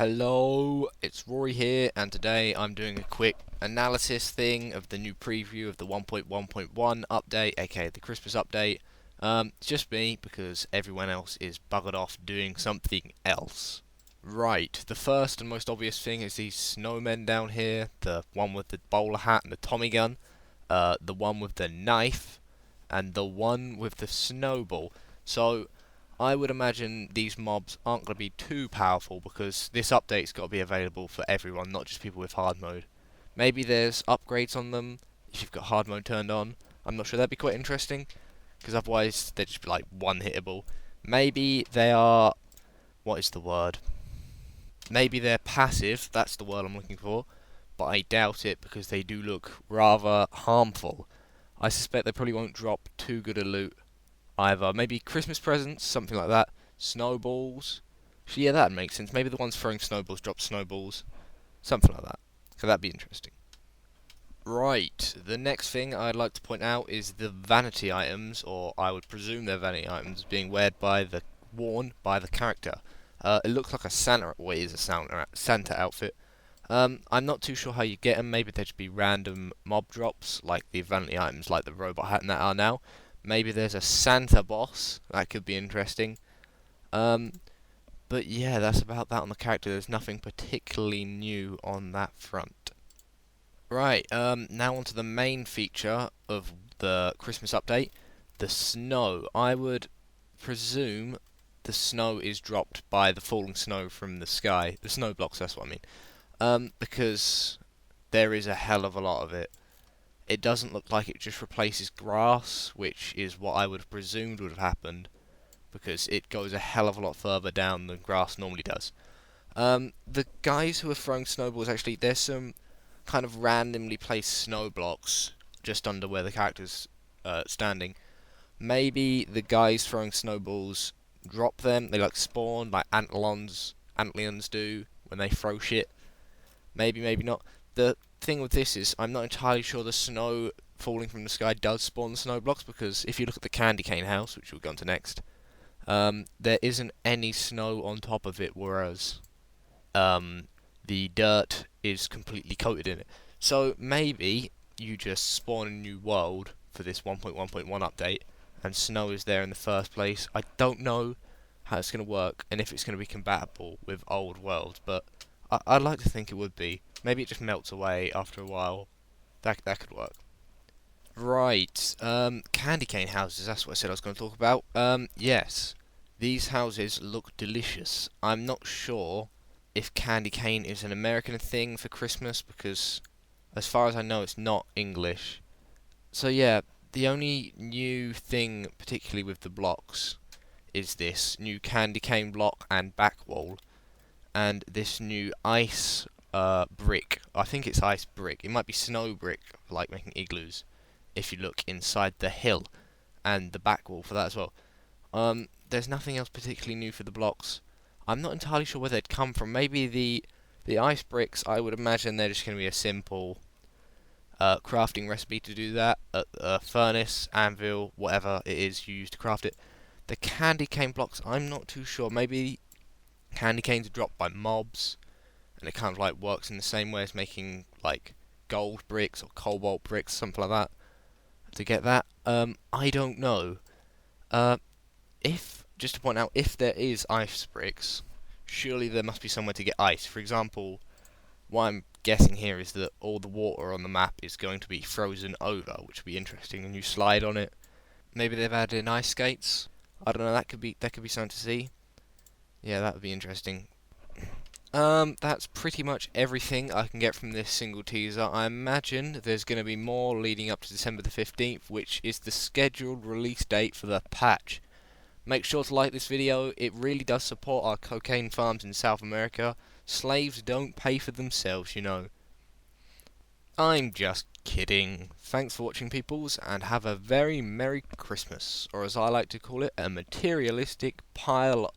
Hello, it's Rory here, and today I'm doing a quick analysis thing of the new preview of the 1.1.1 update, aka the Christmas update. It's just me because everyone else is buggered off doing something else. Right, the first and most obvious thing is these snowmen down here, the one with the bowler hat and the Tommy gun, the one with the knife, and the one with the snowball. So, I would imagine these mobs aren't going to be too powerful because this update's got to be available for everyone, not just people with hard mode. Maybe there's upgrades on them if you've got hard mode turned on. I'm not sure, that'd be quite interesting because otherwise they'd just be like one hittable. Maybe they are, what is the word? Maybe they're passive, that's the word I'm looking for, but I doubt it because they do look rather harmful. I suspect they probably won't drop too good a loot either. Maybe Christmas presents, something like that. Snowballs. So yeah, that makes sense. Maybe the ones throwing snowballs drop snowballs. Something like that. So that'd be interesting. Right, the next thing I'd like to point out is the vanity items, or I would presume they're vanity items, being worn by the character. It looks like a Santa, well, it is a Santa outfit. I'm not too sure how you get them. Maybe they'd just be random mob drops, like the vanity items, like the robot hat and that are now. Maybe there's a Santa boss. That could be interesting. But yeah, that's about that on the character. There's nothing particularly new on that front. Right, now onto the main feature of the Christmas update, the snow. I would presume the snow is dropped by the falling snow from the sky. The snow blocks, that's what I mean. Because there is a hell of a lot of it. It doesn't look like it just replaces grass, which is what I would have presumed would have happened, because it goes a hell of a lot further down than grass normally does. The guys who are throwing snowballs, actually, there's some kind of randomly placed snow blocks just under where the character's standing. Maybe the guys throwing snowballs drop them, they like spawn, like antlions do when they throw shit. Maybe, maybe not. The thing with this is I'm not entirely sure the snow falling from the sky does spawn the snow blocks, because if you look at the candy cane house, which we'll go on to next, there isn't any snow on top of it, whereas the dirt is completely coated in it. So maybe you just spawn a new world for this 1.1.1 update, and snow is there in the first place. I don't know how it's going to work, and if it's going to be compatible with old worlds, but I'd like to think it would be. Maybe it just melts away after a while. That could work. Right, candy cane houses, that's what I said I was going to talk about. Yes, these houses look delicious. I'm not sure if candy cane is an American thing for Christmas, because as far as I know it's not English. So yeah, the only new thing, particularly with the blocks, is this new candy cane block and back wall, and this new ice brick. I think it's ice brick. It might be snow brick, for like making igloos, if you look inside the hill, and the back wall for that as well. There's nothing else particularly new for the blocks. I'm not entirely sure where they'd come from. Maybe the ice bricks, I would imagine they're just going to be a simple crafting recipe to do that. A furnace, anvil, whatever it is you use to craft it. The candy cane blocks, I'm not too sure. Maybe candy canes are dropped by mobs, and it kind of like works in the same way as making like gold bricks or cobalt bricks, something like that. To get that, I don't know. If just to point out, if there is ice bricks, surely there must be somewhere to get ice. For example, what I'm guessing here is that all the water on the map is going to be frozen over, which would be interesting, and you slide on it. Maybe they've added in ice skates. I don't know. That could be something to see. Yeah, that would be interesting. That's pretty much everything I can get from this single teaser. I imagine there's going to be more leading up to December the 15th, which is the scheduled release date for the patch. Make sure to like this video. It really does support our cocaine farms in South America. Slaves don't pay for themselves, you know. I'm just kidding. Thanks for watching, peoples, and have a very Merry Christmas, or as I like to call it, a materialistic pile